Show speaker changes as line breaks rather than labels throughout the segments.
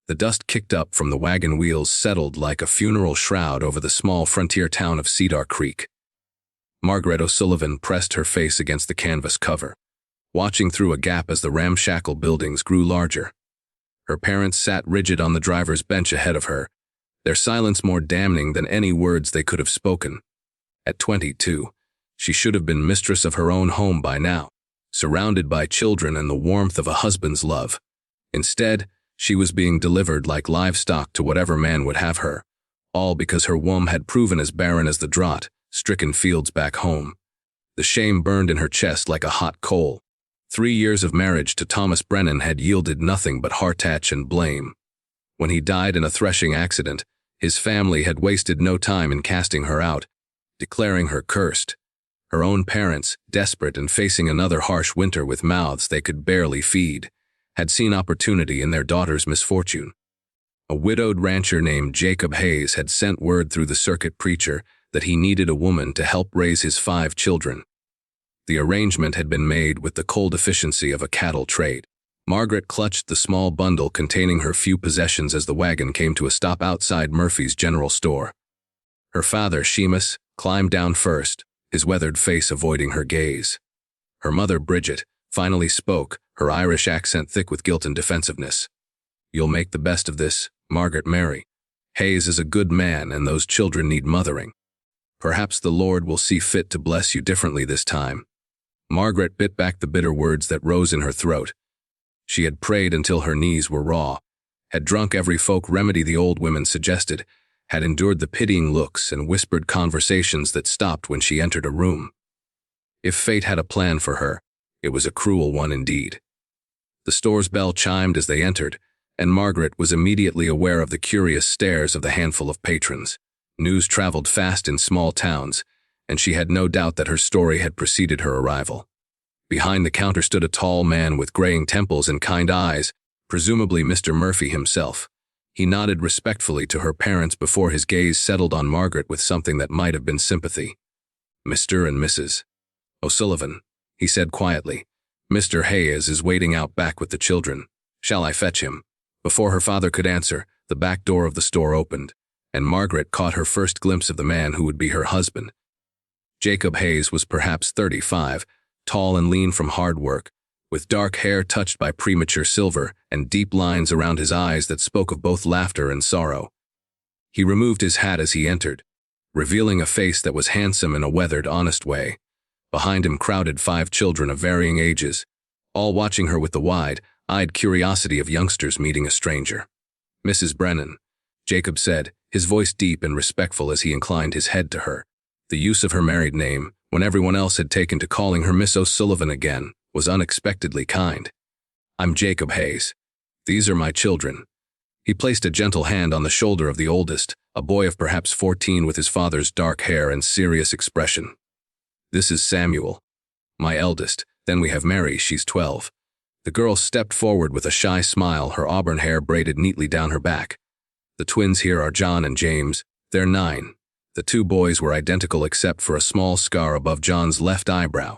The dust kicked up from the wagon wheels settled like a funeral shroud over the small frontier town of Cedar Creek. Margaret O'Sullivan pressed her face against the canvas cover, watching through a gap as the ramshackle buildings grew larger. Her parents sat rigid on the driver's bench ahead of her, their silence more damning than any words they could have spoken. At 22, she should have been mistress of her own home by now, surrounded by children and the warmth of a husband's love. Instead, she was being delivered like livestock to whatever man would have her, all because her womb had proven as barren as the drought-stricken fields back home. The shame burned in her chest like a hot coal. 3 years of marriage to Thomas Brennan had yielded nothing but heartache and blame. When he died in a threshing accident, his family had wasted no time in casting her out, declaring her cursed. Her own parents, desperate and facing another harsh winter with mouths they could barely feed, had seen opportunity in their daughter's misfortune. A widowed rancher named Jacob Hayes had sent word through the circuit preacher that he needed a woman to help raise his 5 children. The arrangement had been made with the cold efficiency of a cattle trade. Margaret clutched the small bundle containing her few possessions as the wagon came to a stop outside Murphy's General Store. Her father, Seamus, climbed down first, his weathered face avoiding her gaze. Her mother, Bridget, finally spoke, her Irish accent thick with guilt and defensiveness. "You'll make the best of this, Margaret Mary. Hayes is a good man and those children need mothering. Perhaps the Lord will see fit to bless you differently this time." Margaret bit back the bitter words that rose in her throat. She had prayed until her knees were raw, had drunk every folk remedy the old women suggested, had endured the pitying looks and whispered conversations that stopped when she entered a room. If fate had a plan for her, it was a cruel one indeed. The store's bell chimed as they entered, and Margaret was immediately aware of the curious stares of the handful of patrons. News traveled fast in small towns, and she had no doubt that her story had preceded her arrival. Behind the counter stood a tall man with graying temples and kind eyes, presumably Mr. Murphy himself. He nodded respectfully to her parents before his gaze settled on Margaret with something that might have been sympathy. "Mr. and Mrs. O'Sullivan," he said quietly. "Mr. Hayes is waiting out back with the children. Shall I fetch him?" Before her father could answer, the back door of the store opened, and Margaret caught her first glimpse of the man who would be her husband. Jacob Hayes was perhaps 35, tall and lean from hard work, with dark hair touched by premature silver and deep lines around his eyes that spoke of both laughter and sorrow. He removed his hat as he entered, revealing a face that was handsome in a weathered, honest way. Behind him crowded 5 children of varying ages, all watching her with the wide-eyed curiosity of youngsters meeting a stranger. "Mrs. Brennan," Jacob said, his voice deep and respectful as he inclined his head to her. The use of her married name, when everyone else had taken to calling her Miss O'Sullivan again, was unexpectedly kind. "I'm Jacob Hayes. These are my children." He placed a gentle hand on the shoulder of the oldest, a boy of perhaps 14 with his father's dark hair and serious expression. "This is Samuel, my eldest. Then we have Mary, she's 12. The girl stepped forward with a shy smile, her auburn hair braided neatly down her back. "The twins here are John and James. They're 9. The 2 boys were identical except for a small scar above John's left eyebrow,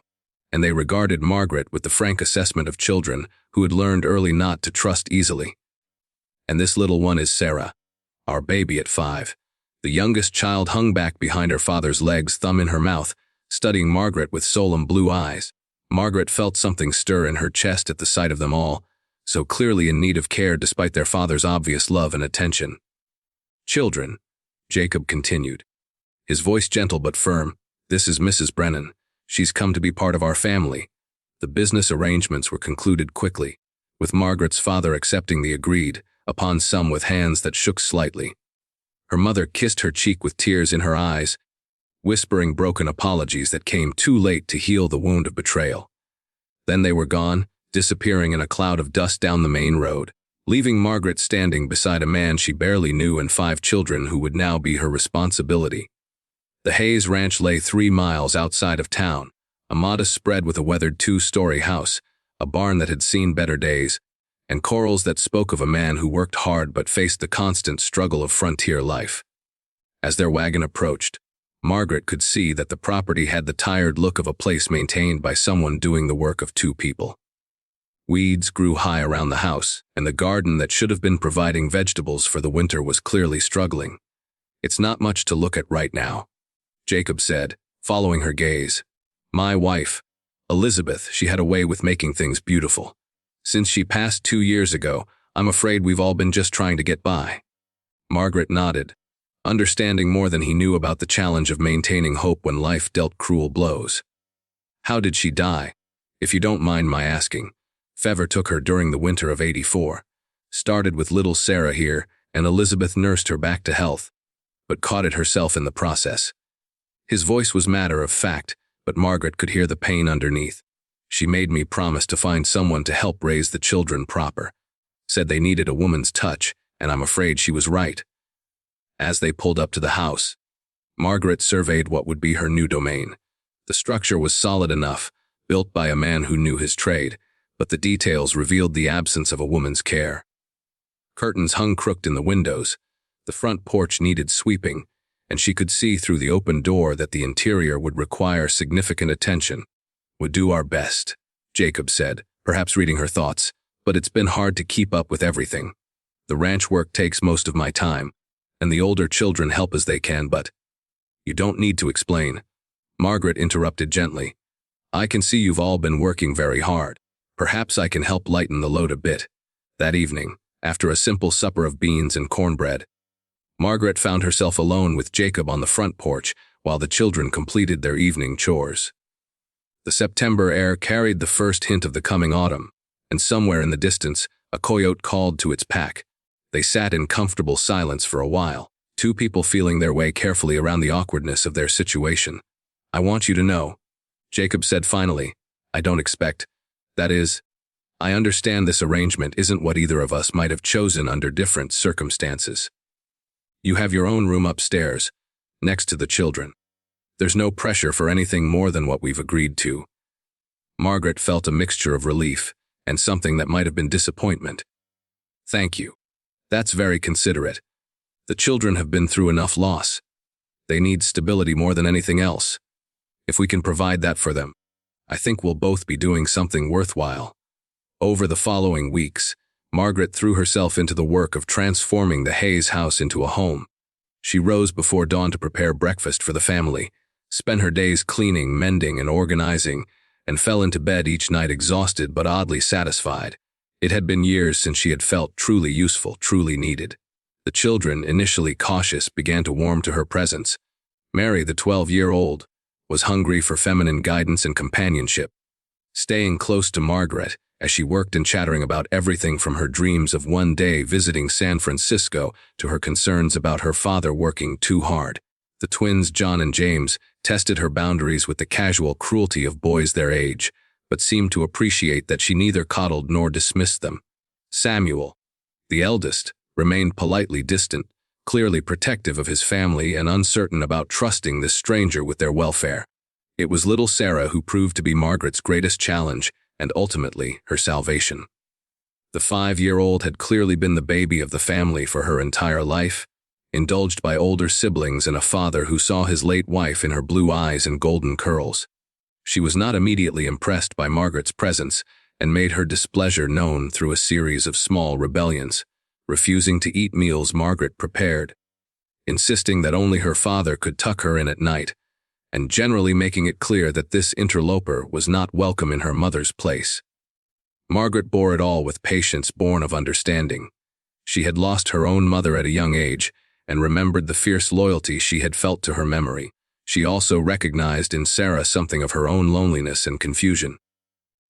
and they regarded Margaret with the frank assessment of children who had learned early not to trust easily. "And this little one is Sarah, our baby at 5. The youngest child hung back behind her father's legs, thumb in her mouth, studying Margaret with solemn blue eyes. Margaret felt something stir in her chest at the sight of them all, so clearly in need of care despite their father's obvious love and attention. "Children," Jacob continued, his voice gentle but firm, "this is Mrs. Brennan. She's come to be part of our family." The business arrangements were concluded quickly, with Margaret's father accepting the agreed upon sum with hands that shook slightly. Her mother kissed her cheek with tears in her eyes, whispering broken apologies that came too late to heal the wound of betrayal. Then they were gone, disappearing in a cloud of dust down the main road, leaving Margaret standing beside a man she barely knew and 5 children who would now be her responsibility. The Hayes Ranch lay 3 miles outside of town, a modest spread with a weathered 2-story house, a barn that had seen better days, and corrals that spoke of a man who worked hard but faced the constant struggle of frontier life. As their wagon approached, Margaret could see that the property had the tired look of a place maintained by someone doing the work of 2 people. Weeds grew high around the house, and the garden that should have been providing vegetables for the winter was clearly struggling. "It's not much to look at right now," Jacob said, following her gaze. "My wife, Elizabeth, she had a way with making things beautiful. Since she passed 2 years ago, I'm afraid we've all been just trying to get by." Margaret nodded, understanding more than he knew about the challenge of maintaining hope when life dealt cruel blows. "How did she die, if you don't mind my asking?" Fever took her during the winter of '84. Started with little Sarah here, and Elizabeth nursed her back to health, but caught it herself in the process. His voice was matter of fact, but Margaret could hear the pain underneath. "She made me promise to find someone to help raise the children proper. Said they needed a woman's touch, and I'm afraid she was right." As they pulled up to the house, Margaret surveyed what would be her new domain. The structure was solid enough, built by a man who knew his trade, but the details revealed the absence of a woman's care. Curtains hung crooked in the windows, the front porch needed sweeping, and she could see through the open door that the interior would require significant attention. "Would do our best," Jacob said, perhaps reading her thoughts, "but it's been hard to keep up with everything. The ranch work takes most of my time, and the older children help as they can, but—" "You don't need to explain," Margaret interrupted gently. "I can see you've all been working very hard. Perhaps I can help lighten the load a bit." That evening, after a simple supper of beans and cornbread, Margaret found herself alone with Jacob on the front porch while the children completed their evening chores. The September air carried the first hint of the coming autumn, and somewhere in the distance, a coyote called to its pack. They sat in comfortable silence for a while, two people feeling their way carefully around the awkwardness of their situation. "I want you to know," Jacob said finally, "I don't expect— that is, I understand this arrangement isn't what either of us might have chosen under different circumstances. You have your own room upstairs, next to the children. There's no pressure for anything more than what we've agreed to." Margaret felt a mixture of relief and something that might have been disappointment. "Thank you. That's very considerate. The children have been through enough loss. They need stability more than anything else. If we can provide that for them, I think we'll both be doing something worthwhile." Over the following weeks, Margaret threw herself into the work of transforming the Hayes house into a home. She rose before dawn to prepare breakfast for the family, spent her days cleaning, mending, and organizing, and fell into bed each night exhausted but oddly satisfied. It had been years since she had felt truly useful, truly needed. The children, initially cautious, began to warm to her presence. Mary, the 12-year-old, was hungry for feminine guidance and companionship. Staying close to Margaret, as she worked and chattering about everything from her dreams of one day visiting San Francisco to her concerns about her father working too hard. The twins, John and James, tested her boundaries with the casual cruelty of boys their age, but seemed to appreciate that she neither coddled nor dismissed them. Samuel, the eldest, remained politely distant, clearly protective of his family and uncertain about trusting this stranger with their welfare. It was little Sarah who proved to be Margaret's greatest challenge and ultimately her salvation. The 5-year-old had clearly been the baby of the family for her entire life, indulged by older siblings and a father who saw his late wife in her blue eyes and golden curls. She was not immediately impressed by Margaret's presence and made her displeasure known through a series of small rebellions, refusing to eat meals Margaret prepared, insisting that only her father could tuck her in at night, and generally making it clear that this interloper was not welcome in her mother's place. Margaret bore it all with patience born of understanding. She had lost her own mother at a young age and remembered the fierce loyalty she had felt to her memory. She also recognized in Sarah something of her own loneliness and confusion.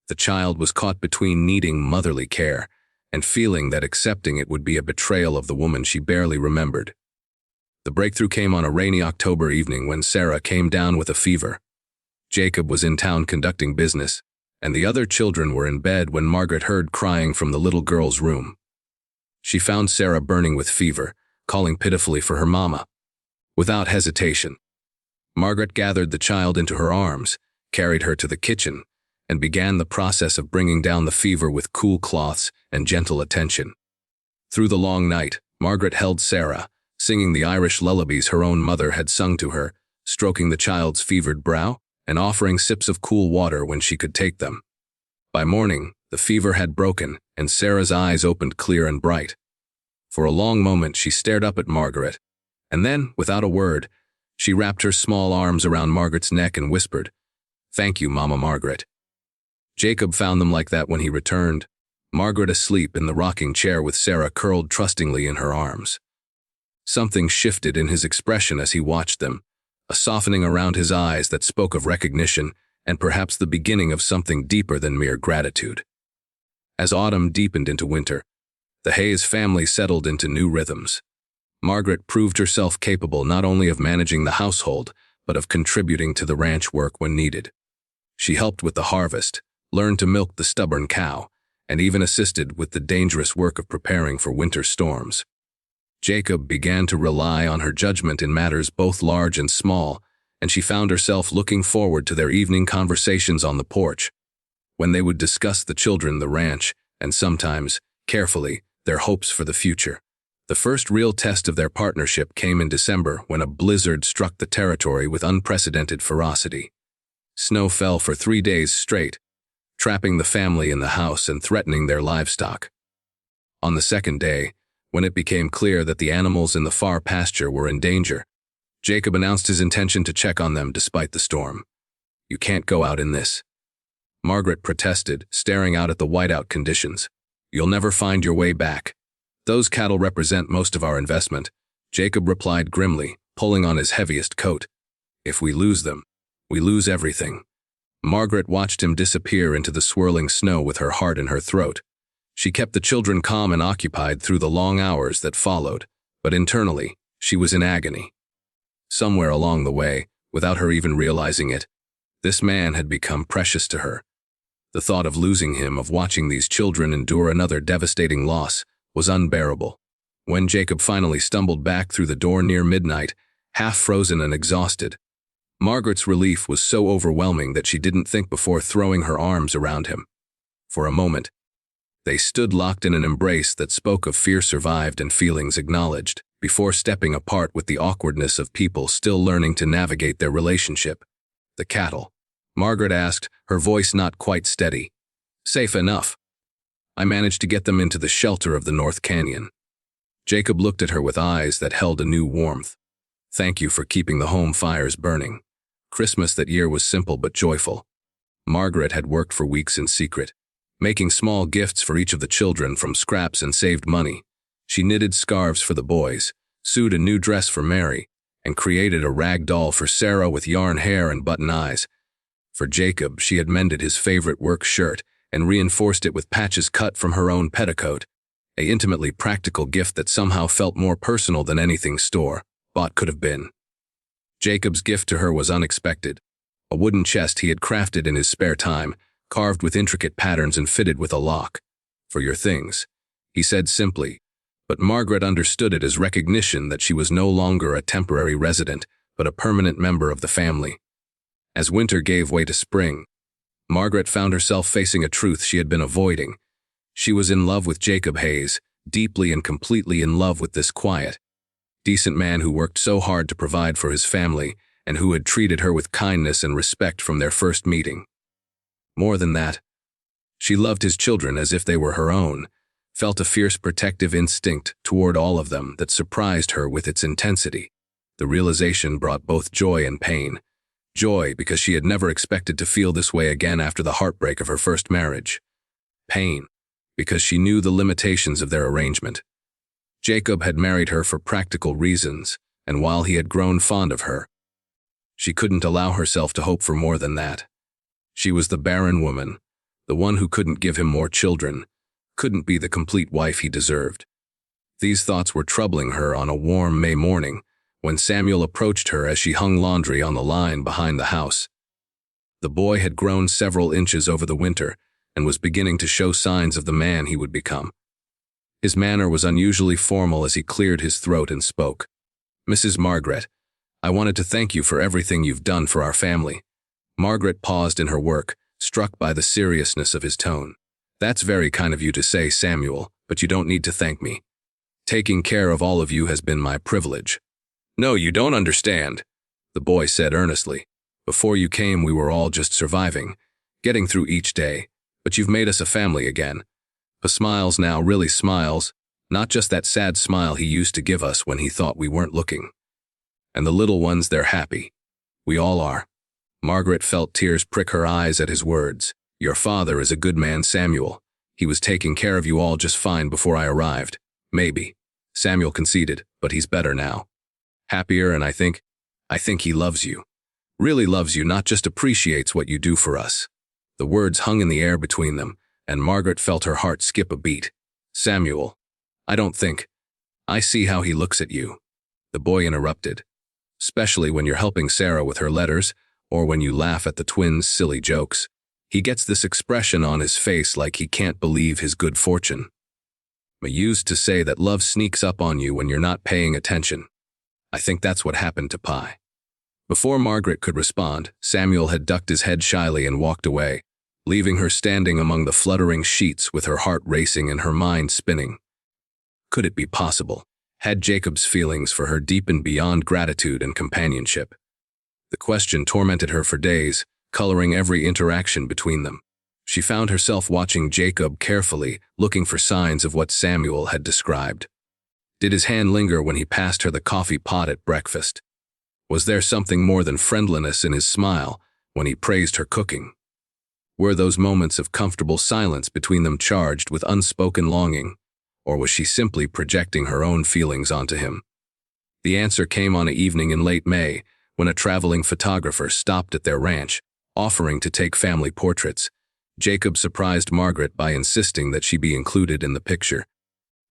The child was caught between needing motherly care and feeling that accepting it would be a betrayal of the woman she barely remembered. The breakthrough came on a rainy October evening when Sarah came down with a fever. Jacob was in town conducting business, and the other children were in bed when Margaret heard crying from the little girl's room. She found Sarah burning with fever, calling pitifully for her mama. Without hesitation, Margaret gathered the child into her arms, carried her to the kitchen, and began the process of bringing down the fever with cool cloths and gentle attention. Through the long night, Margaret held Sarah, singing the Irish lullabies her own mother had sung to her, stroking the child's fevered brow, and offering sips of cool water when she could take them. By morning, The fever had broken, and Sarah's eyes opened clear and bright. For a long moment she stared up at Margaret, and then, without a word, she wrapped her small arms around Margaret's neck and whispered, "Thank you, Mama Margaret." Jacob found them like that when he returned, Margaret asleep in the rocking chair with Sarah curled trustingly in her arms. Something shifted in his expression as he watched them, a softening around his eyes that spoke of recognition and perhaps the beginning of something deeper than mere gratitude. As autumn deepened into winter, the Hayes family settled into new rhythms. Margaret proved herself capable not only of managing the household, but of contributing to the ranch work when needed. She helped with the harvest, learned to milk the stubborn cow, and even assisted with the dangerous work of preparing for winter storms. Jacob began to rely on her judgment in matters both large and small, and she found herself looking forward to their evening conversations on the porch, when they would discuss the children, the ranch, and sometimes, carefully, their hopes for the future. The first real test of their partnership came in December when a blizzard struck the territory with unprecedented ferocity. Snow fell for 3 days straight, trapping the family in the house and threatening their livestock. On the second day, when it became clear that the animals in the far pasture were in danger, Jacob announced his intention to check on them despite the storm. "You can't go out in this." Margaret protested, staring out at the whiteout conditions. "You'll never find your way back." "Those cattle represent most of our investment," Jacob replied grimly, pulling on his heaviest coat. "If we lose them, we lose everything." Margaret watched him disappear into the swirling snow with her heart in her throat. She kept the children calm and occupied through the long hours that followed, but internally, she was in agony. Somewhere along the way, without her even realizing it, this man had become precious to her. The thought of losing him, of watching these children endure another devastating loss, was unbearable. When Jacob finally stumbled back through the door near midnight, half frozen and exhausted, Margaret's relief was so overwhelming that she didn't think before throwing her arms around him. For a moment, they stood locked in an embrace that spoke of fear survived and feelings acknowledged, before stepping apart with the awkwardness of people still learning to navigate their relationship. "The cattle?" Margaret asked, her voice not quite steady. "Safe enough. I managed to get them into the shelter of the North Canyon." Jacob looked at her with eyes that held a new warmth. "Thank you for keeping the home fires burning." Christmas that year was simple but joyful. Margaret had worked for weeks in secret, making small gifts for each of the children from scraps and saved money. She knitted scarves for the boys, sewed a new dress for Mary, and created a rag doll for Sarah with yarn hair and button eyes. For Jacob, she had mended his favorite work shirt and reinforced it with patches cut from her own petticoat, an intimately practical gift that somehow felt more personal than anything store-bought could have been. Jacob's gift to her was unexpected, a wooden chest he had crafted in his spare time, carved with intricate patterns and fitted with a lock. "For your things," he said simply, but Margaret understood it as recognition that she was no longer a temporary resident, but a permanent member of the family. As winter gave way to spring, Margaret found herself facing a truth she had been avoiding. She was in love with Jacob Hayes, deeply and completely in love with this quiet, decent man who worked so hard to provide for his family and who had treated her with kindness and respect from their first meeting. More than that, she loved his children as if they were her own, felt a fierce protective instinct toward all of them that surprised her with its intensity. The realization brought both joy and pain. Joy because she had never expected to feel this way again after the heartbreak of her first marriage. Pain because she knew the limitations of their arrangement. Jacob had married her for practical reasons, and while he had grown fond of her, she couldn't allow herself to hope for more than that. She was the barren woman, the one who couldn't give him more children, couldn't be the complete wife he deserved. These thoughts were troubling her on a warm May morning, when Samuel approached her as she hung laundry on the line behind the house. The boy had grown several inches over the winter and was beginning to show signs of the man he would become. His manner was unusually formal as he cleared his throat and spoke. "Mrs. Margaret, I wanted to thank you for everything you've done for our family." Margaret paused in her work, struck by the seriousness of his tone. "That's very kind of you to say, Samuel, but you don't need to thank me. Taking care of all of you has been my privilege." "No, you don't understand," the boy said earnestly. "Before you came, we were all just surviving, getting through each day, But you've made us a family again. Pa smiles now, really smiles, not just that sad smile he used to give us when he thought we weren't looking. And the little ones, they're happy. We all are. Margaret felt tears prick her eyes at his words. Your father is a good man, Samuel. He was taking care of you all just fine before I arrived. Maybe. Samuel conceded, but he's better now. Happier, and I think he loves you. Really loves you, not just appreciates what you do for us. The words hung in the air between them, and Margaret felt her heart skip a beat. Samuel, I see how he looks at you. The boy interrupted. Especially when you're helping Sarah with her letters, or when you laugh at the twins' silly jokes. He gets this expression on his face like he can't believe his good fortune. I used to say that love sneaks up on you when you're not paying attention. I think that's what happened to Pi. Before Margaret could respond, Samuel had ducked his head shyly and walked away, leaving her standing among the fluttering sheets with her heart racing and her mind spinning. Could it be possible? Had Jacob's feelings for her deepened beyond gratitude and companionship? The question tormented her for days, coloring every interaction between them. She found herself watching Jacob carefully, looking for signs of what Samuel had described. Did his hand linger when he passed her the coffee pot at breakfast? Was there something more than friendliness in his smile when he praised her cooking? Were those moments of comfortable silence between them charged with unspoken longing, or was she simply projecting her own feelings onto him? The answer came on an evening in late May, when a traveling photographer stopped at their ranch, offering to take family portraits. Jacob surprised Margaret by insisting that she be included in the picture,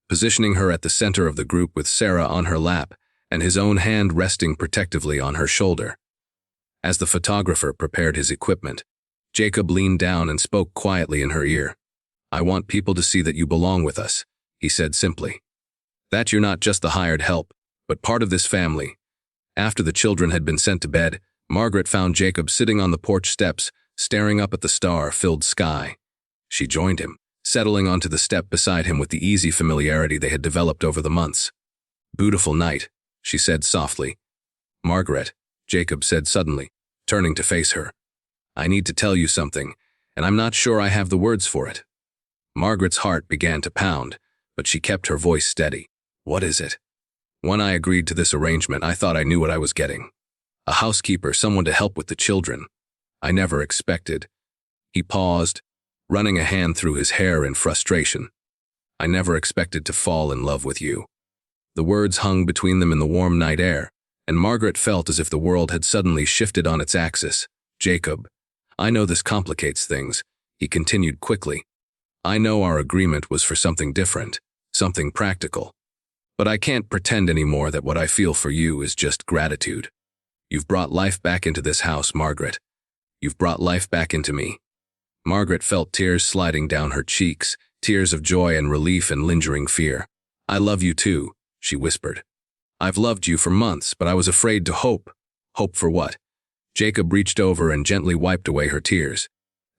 positioning her at the center of the group with Sarah on her lap and his own hand resting protectively on her shoulder. As the photographer prepared his equipment, Jacob leaned down and spoke quietly in her ear. I want people to see that you belong with us, he said simply. That you're not just the hired help, but part of this family. After the children had been sent to bed, Margaret found Jacob sitting on the porch steps, staring up at the star-filled sky. She joined him, settling onto the step beside him with the easy familiarity they had developed over the months. Beautiful night, she said softly. Margaret, Jacob said suddenly, turning to face her. I need to tell you something, and I'm not sure I have the words for it. Margaret's heart began to pound, but she kept her voice steady. What is it? When I agreed to this arrangement, I thought I knew what I was getting. A housekeeper, someone to help with the children. I never expected. He paused, running a hand through his hair in frustration. I never expected to fall in love with you. The words hung between them in the warm night air, and Margaret felt as if the world had suddenly shifted on its axis. Jacob, I know this complicates things, he continued quickly. I know our agreement was for something different, something practical. But I can't pretend anymore that what I feel for you is just gratitude. You've brought life back into this house, Margaret. You've brought life back into me. Margaret felt tears sliding down her cheeks, tears of joy and relief and lingering fear. I love you too, she whispered. I've loved you for months, but I was afraid to hope. Hope for what? Jacob reached over and gently wiped away her tears.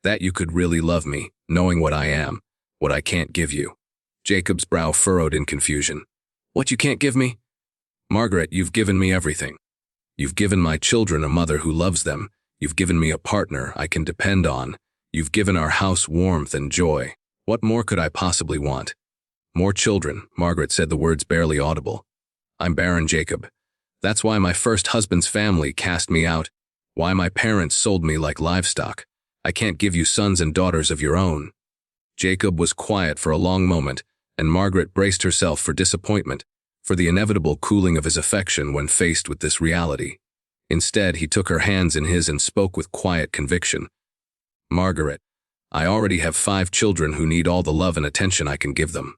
That you could really love me, knowing what I am, what I can't give you. Jacob's brow furrowed in confusion. What you can't give me? Margaret, you've given me everything. You've given my children a mother who loves them. You've given me a partner I can depend on. You've given our house warmth and joy. What more could I possibly want? More children, Margaret said, the words barely audible. I'm Barren, Jacob. That's why my first husband's family cast me out. Why my parents sold me like livestock. I can't give you sons and daughters of your own. Jacob was quiet for a long moment, and Margaret braced herself for disappointment, for the inevitable cooling of his affection when faced with this reality. Instead, he took her hands in his and spoke with quiet conviction. Margaret, I already have 5 children who need all the love and attention I can give them.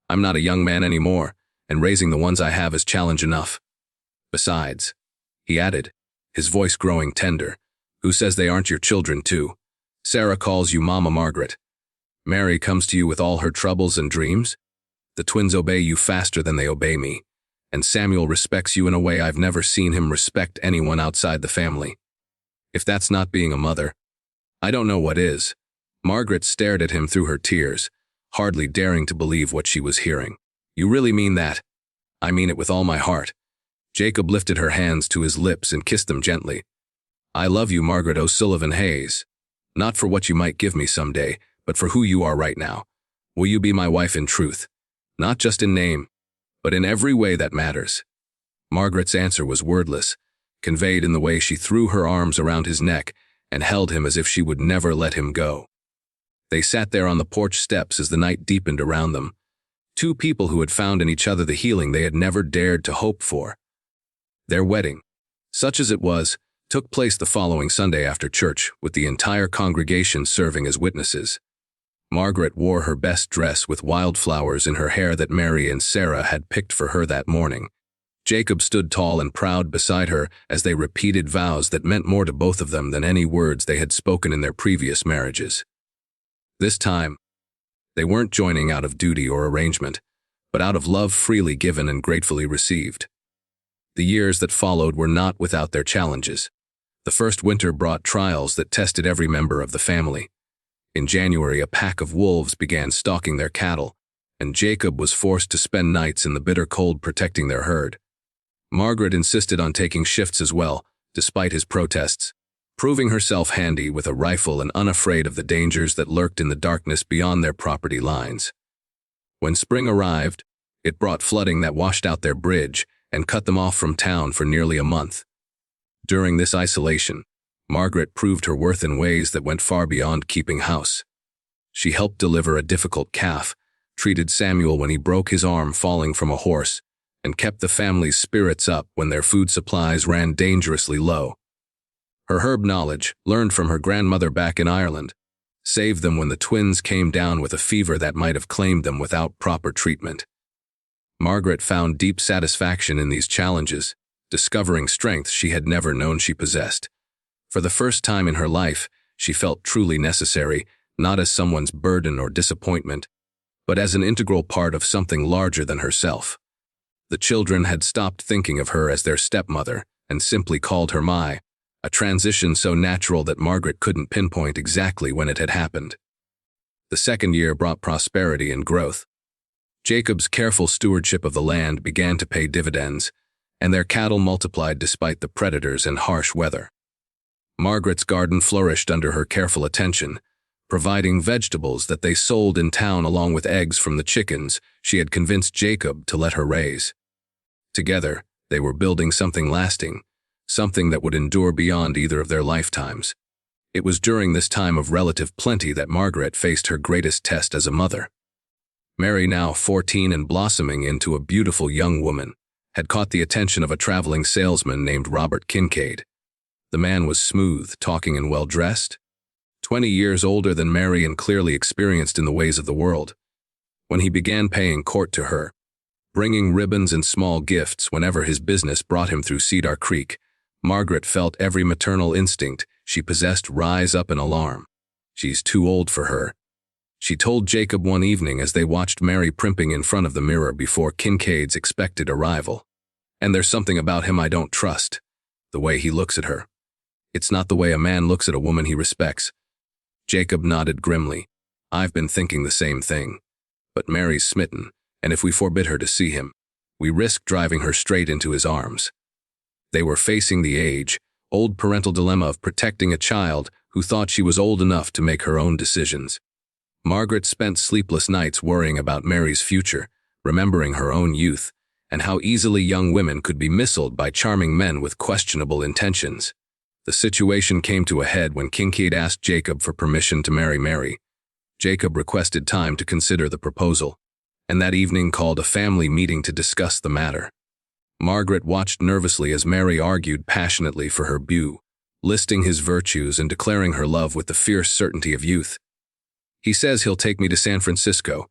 I'm not a young man anymore, and raising the ones I have is challenge enough. Besides, he added, his voice growing tender, who says they aren't your children too? Sarah calls you Mama Margaret. Mary comes to you with all her troubles and dreams. The twins obey you faster than they obey me, and Samuel respects you in a way I've never seen him respect anyone outside the family. If that's not being a mother, I don't know what is. Margaret stared at him through her tears, hardly daring to believe what she was hearing. You really mean that? I mean it with all my heart. Jacob lifted her hands to his lips and kissed them gently. I love you, Margaret O'Sullivan Hayes. Not for what you might give me someday, but for who you are right now. Will you be my wife in truth? Not just in name, but in every way that matters." Margaret's answer was wordless, conveyed in the way she threw her arms around his neck and held him as if she would never let him go. They sat there on the porch steps as the night deepened around them, two people who had found in each other the healing they had never dared to hope for. Their wedding, such as it was, took place the following Sunday after church, with the entire congregation serving as witnesses. Margaret wore her best dress with wildflowers in her hair that Mary and Sarah had picked for her that morning. Jacob stood tall and proud beside her as they repeated vows that meant more to both of them than any words they had spoken in their previous marriages. This time, they weren't joining out of duty or arrangement, but out of love freely given and gratefully received. The years that followed were not without their challenges. The first winter brought trials that tested every member of the family. In January, a pack of wolves began stalking their cattle, and Jacob was forced to spend nights in the bitter cold protecting their herd. Margaret insisted on taking shifts as well, despite his protests, proving herself handy with a rifle and unafraid of the dangers that lurked in the darkness beyond their property lines. When spring arrived, it brought flooding that washed out their bridge and cut them off from town for nearly a month. During this isolation, Margaret proved her worth in ways that went far beyond keeping house. She helped deliver a difficult calf, treated Samuel when he broke his arm falling from a horse, and kept the family's spirits up when their food supplies ran dangerously low. Her herb knowledge, learned from her grandmother back in Ireland, saved them when the twins came down with a fever that might have claimed them without proper treatment. Margaret found deep satisfaction in these challenges, discovering strength she had never known she possessed. For the first time in her life, she felt truly necessary, not as someone's burden or disappointment, but as an integral part of something larger than herself. The children had stopped thinking of her as their stepmother and simply called her Mai, a transition so natural that Margaret couldn't pinpoint exactly when it had happened. The second year brought prosperity and growth. Jacob's careful stewardship of the land began to pay dividends, and their cattle multiplied despite the predators and harsh weather. Margaret's garden flourished under her careful attention, providing vegetables that they sold in town along with eggs from the chickens she had convinced Jacob to let her raise. Together, they were building something lasting, something that would endure beyond either of their lifetimes. It was during this time of relative plenty that Margaret faced her greatest test as a mother. Mary, now 14 and blossoming into a beautiful young woman, had caught the attention of a traveling salesman named Robert Kincaid. The man was smooth, talking, and well-dressed, 20 years older than Mary and clearly experienced in the ways of the world. When he began paying court to her, bringing ribbons and small gifts whenever his business brought him through Cedar Creek, Margaret felt every maternal instinct she possessed rise up in alarm. "She's too old for her," she told Jacob one evening as they watched Mary primping in front of the mirror before Kincaid's expected arrival. "And there's something about him I don't trust. The way he looks at her. It's not the way a man looks at a woman he respects." Jacob nodded grimly. "I've been thinking the same thing. But Mary's smitten, and if we forbid her to see him, we risk driving her straight into his arms." They were facing the age-old parental dilemma of protecting a child who thought she was old enough to make her own decisions. Margaret spent sleepless nights worrying about Mary's future, remembering her own youth, and how easily young women could be misled by charming men with questionable intentions. The situation came to a head when Kincaid asked Jacob for permission to marry Mary. Jacob requested time to consider the proposal, and that evening called a family meeting to discuss the matter. Margaret watched nervously as Mary argued passionately for her beau, listing his virtues and declaring her love with the fierce certainty of youth. "He says he'll take me to San Francisco,"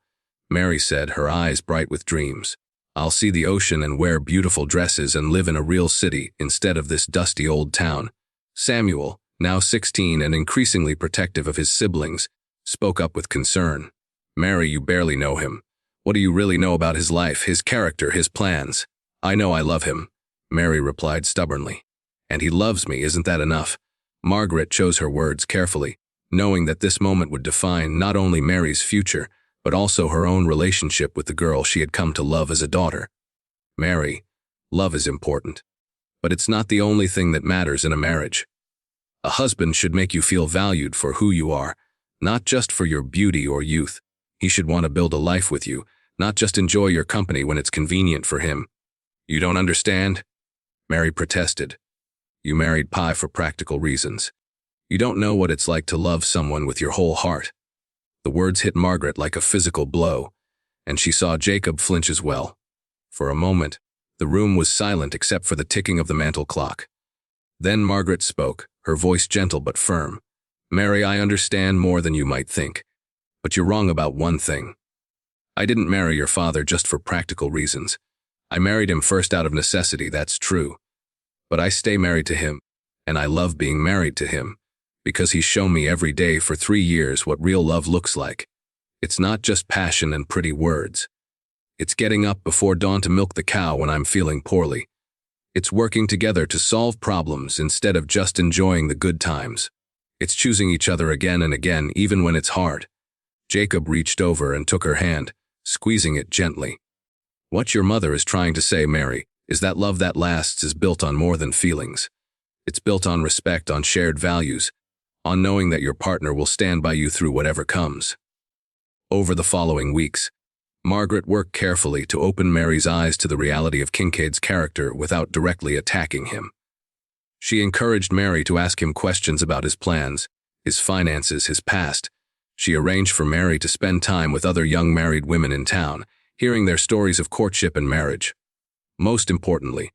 Mary said, her eyes bright with dreams. "I'll see the ocean and wear beautiful dresses and live in a real city instead of this dusty old town." Samuel, now 16 and increasingly protective of his siblings, spoke up with concern. "Mary, you barely know him. What do you really know about his life, his character, his plans?" "I know I love him," Mary replied stubbornly. "And he loves me, isn't that enough?" Margaret chose her words carefully, knowing that this moment would define not only Mary's future, but also her own relationship with the girl she had come to love as a daughter. "Mary, love is important. But it's not the only thing that matters in a marriage. A husband should make you feel valued for who you are, Not just for your beauty or youth. He should want to build a life with you, not just enjoy your company when it's convenient for him. You don't understand? Mary protested. You married Pi for practical reasons. You don't know what it's like to love someone with your whole heart. The words hit Margaret like a physical blow, and she saw Jacob flinch as well. For a moment, the room was silent except for the ticking of the mantel clock. Then Margaret spoke, her voice gentle but firm. Mary, I understand more than you might think, but you're wrong about one thing. I didn't marry your father just for practical reasons. I married him first out of necessity, that's true. But I stay married to him, and I love being married to him, because he's shown me every day for 3 years what real love looks like. It's not just passion and pretty words. It's getting up before dawn to milk the cow when I'm feeling poorly. It's working together to solve problems instead of just enjoying the good times. It's choosing each other again and again, even when it's hard. Jacob reached over and took her hand, squeezing it gently. What your mother is trying to say, Mary, is that love that lasts is built on more than feelings. It's built on respect, on shared values, on knowing that your partner will stand by you through whatever comes. Over the following weeks, Margaret worked carefully to open Mary's eyes to the reality of Kincaid's character without directly attacking him. She encouraged Mary to ask him questions about his plans, his finances, his past. She arranged for Mary to spend time with other young married women in town, hearing their stories of courtship and marriage. Most importantly,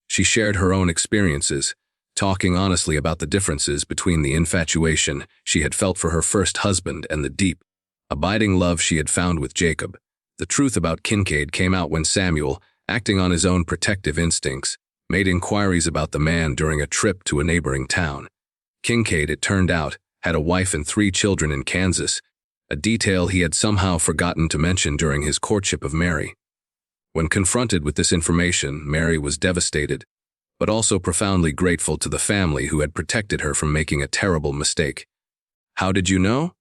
she shared her own experiences, talking honestly about the differences between the infatuation she had felt for her first husband and the deep, abiding love she had found with Jacob. The truth about Kincaid came out when Samuel, acting on his own protective instincts, made inquiries about the man during a trip to a neighboring town. Kincaid, it turned out, had a wife and 3 children in Kansas, a detail he had somehow forgotten to mention during his courtship of Mary. When confronted with this information, Mary was devastated, but also profoundly grateful to the family who had protected her from making a terrible mistake. How did you know?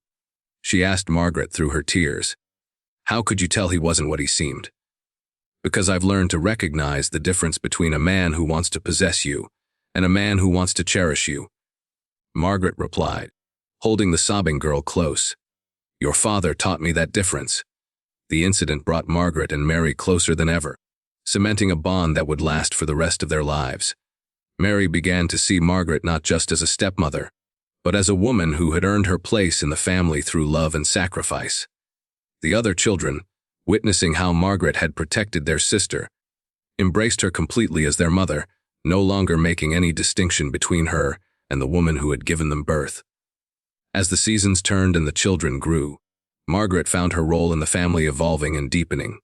She asked Margaret through her tears. How could you tell he wasn't what he seemed? Because I've learned to recognize the difference between a man who wants to possess you and a man who wants to cherish you. Margaret replied, holding the sobbing girl close. Your father taught me that difference. The incident brought Margaret and Mary closer than ever, cementing a bond that would last for the rest of their lives. Mary began to see Margaret not just as a stepmother, but as a woman who had earned her place in the family through love and sacrifice. The other children, witnessing how Margaret had protected their sister, embraced her completely as their mother, no longer making any distinction between her and the woman who had given them birth. As the seasons turned and the children grew, Margaret found her role in the family evolving and deepening.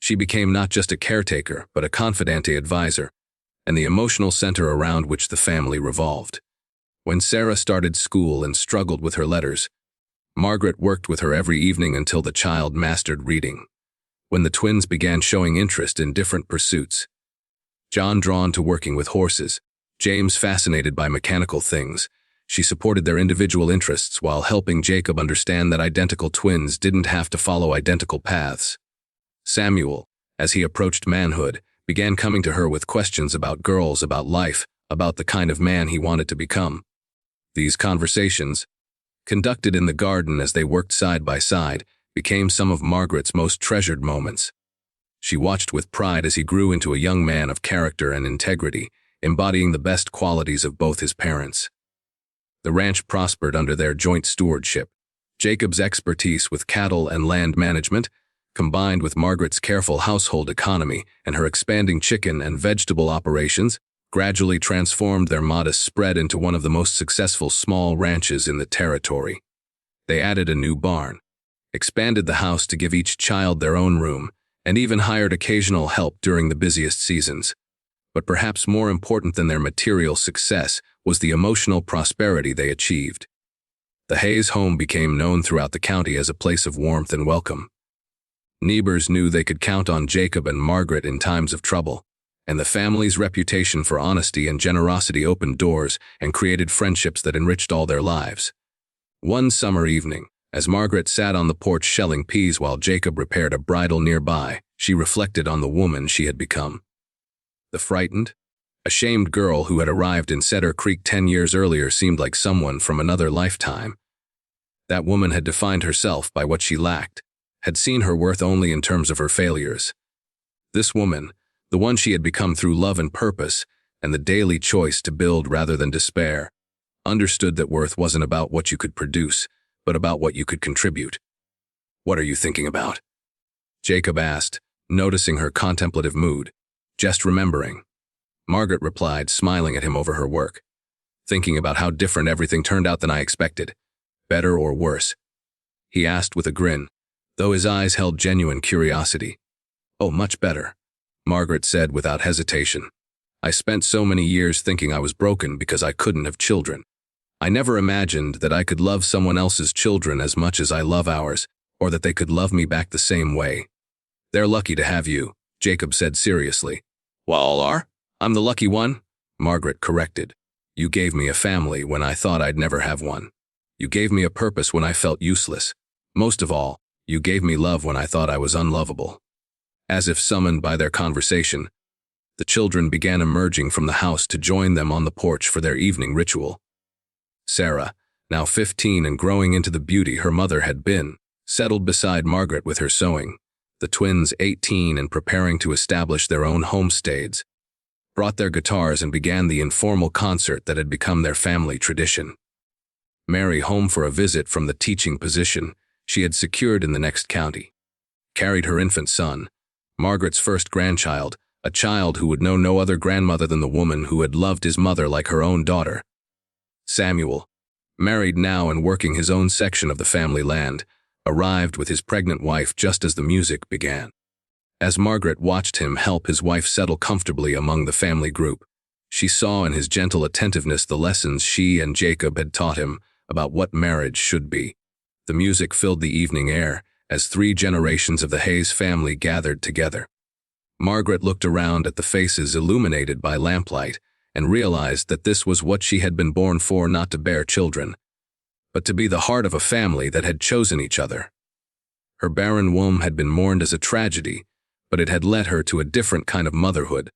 She became not just a caretaker, but a confidante advisor, and the emotional center around which the family revolved. When Sarah started school and struggled with her letters, Margaret worked with her every evening until the child mastered reading. When the twins began showing interest in different pursuits, John drawn to working with horses, James fascinated by mechanical things, she supported their individual interests while helping Jacob understand that identical twins didn't have to follow identical paths. Samuel, as he approached manhood, began coming to her with questions about girls, about life, about the kind of man he wanted to become. These conversations, conducted in the garden as they worked side by side, became some of Margaret's most treasured moments. She watched with pride as he grew into a young man of character and integrity, embodying the best qualities of both his parents. The ranch prospered under their joint stewardship. Jacob's expertise with cattle and land management, combined with Margaret's careful household economy and her expanding chicken and vegetable operations, gradually transformed their modest spread into one of the most successful small ranches in the territory. They added a new barn, expanded the house to give each child their own room, and even hired occasional help during the busiest seasons. But perhaps more important than their material success was the emotional prosperity they achieved. The Hayes home became known throughout the county as a place of warmth and welcome. Neighbors knew they could count on Jacob and Margaret in times of trouble, and the family's reputation for honesty and generosity opened doors and created friendships that enriched all their lives. One summer evening, as Margaret sat on the porch shelling peas while Jacob repaired a bridle nearby, she reflected on the woman she had become. The frightened, ashamed girl who had arrived in Cedar Creek 10 years earlier seemed like someone from another lifetime. That woman had defined herself by what she lacked, had seen her worth only in terms of her failures. This woman, the one she had become through love and purpose, and the daily choice to build rather than despair, understood that worth wasn't about what you could produce, but about what you could contribute. "What are you thinking about?" Jacob asked, noticing her contemplative mood. "Just remembering." Margaret replied, smiling at him over her work. "Thinking about how different everything turned out than I expected. Better or worse?" he asked with a grin, though his eyes held genuine curiosity. "Oh, much better," Margaret said without hesitation. "I spent so many years thinking I was broken because I couldn't have children. I never imagined that I could love someone else's children as much as I love ours, or that they could love me back the same way." "They're lucky to have you," Jacob said seriously. "Well, all are? I'm the lucky one," Margaret corrected. "You gave me a family when I thought I'd never have one. You gave me a purpose when I felt useless. Most of all, you gave me love when I thought I was unlovable." As if summoned by their conversation, the children began emerging from the house to join them on the porch for their evening ritual. Sarah, now 15 and growing into the beauty her mother had been, settled beside Margaret with her sewing. The twins, 18 and preparing to establish their own homesteads, brought their guitars and began the informal concert that had become their family tradition. Mary, home for a visit from the teaching position she had secured in the next county, carried her infant son, Margaret's first grandchild, a child who would know no other grandmother than the woman who had loved his mother like her own daughter. Samuel, married now and working his own section of the family land, arrived with his pregnant wife just as the music began. As Margaret watched him help his wife settle comfortably among the family group, she saw in his gentle attentiveness the lessons she and Jacob had taught him about what marriage should be. The music filled the evening air as 3 generations of the Hayes family gathered together. Margaret looked around at the faces illuminated by lamplight and realized that this was what she had been born for, not to bear children, but to be the heart of a family that had chosen each other. Her barren womb had been mourned as a tragedy, but it had led her to a different kind of motherhood,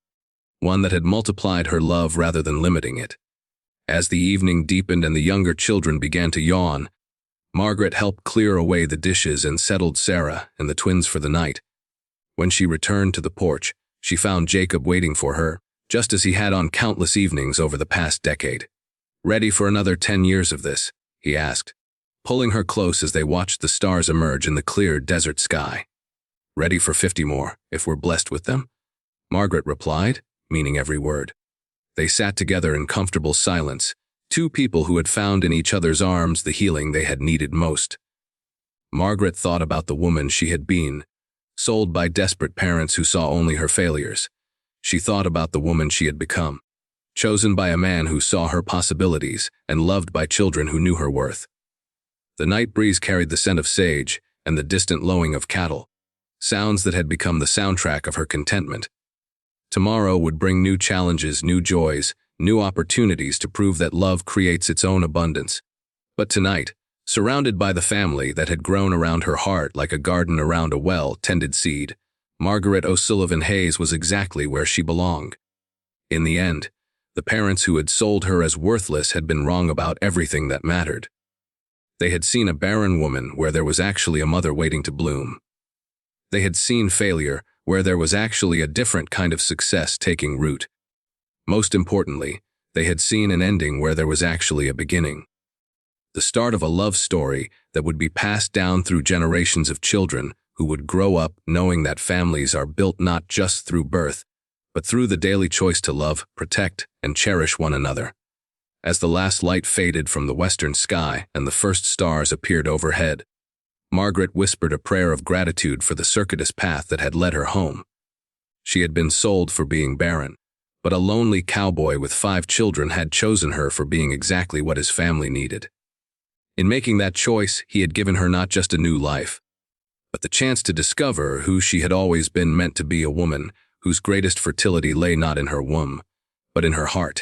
one that had multiplied her love rather than limiting it. As the evening deepened and the younger children began to yawn, Margaret helped clear away the dishes and settled Sarah and the twins for the night. When she returned to the porch, she found Jacob waiting for her, just as he had on countless evenings over the past decade. "Ready for another 10 years of this?" he asked, pulling her close as they watched the stars emerge in the clear desert sky. "Ready for 50 more, if we're blessed with them?" Margaret replied, meaning every word. They sat together in comfortable silence, 2 people who had found in each other's arms the healing they had needed most. Margaret thought about the woman she had been, sold by desperate parents who saw only her failures. She thought about the woman she had become, chosen by a man who saw her possibilities and loved by children who knew her worth. The night breeze carried the scent of sage and the distant lowing of cattle, sounds that had become the soundtrack of her contentment. Tomorrow would bring new challenges, new joys, new opportunities to prove that love creates its own abundance. But tonight, surrounded by the family that had grown around her heart like a garden around a well-tended seed, Margaret O'Sullivan Hayes was exactly where she belonged. In the end, the parents who had sold her as worthless had been wrong about everything that mattered. They had seen a barren woman where there was actually a mother waiting to bloom. They had seen failure where there was actually a different kind of success taking root. Most importantly, they had seen an ending where there was actually a beginning. The start of a love story that would be passed down through generations of children who would grow up knowing that families are built not just through birth, but through the daily choice to love, protect, and cherish one another. As the last light faded from the western sky and the first stars appeared overhead, Margaret whispered a prayer of gratitude for the circuitous path that had led her home. She had been sold for being barren, but a lonely cowboy with 5 children had chosen her for being exactly what his family needed. In making that choice, he had given her not just a new life, but the chance to discover who she had always been, meant to be a woman whose greatest fertility lay not in her womb, but in her heart.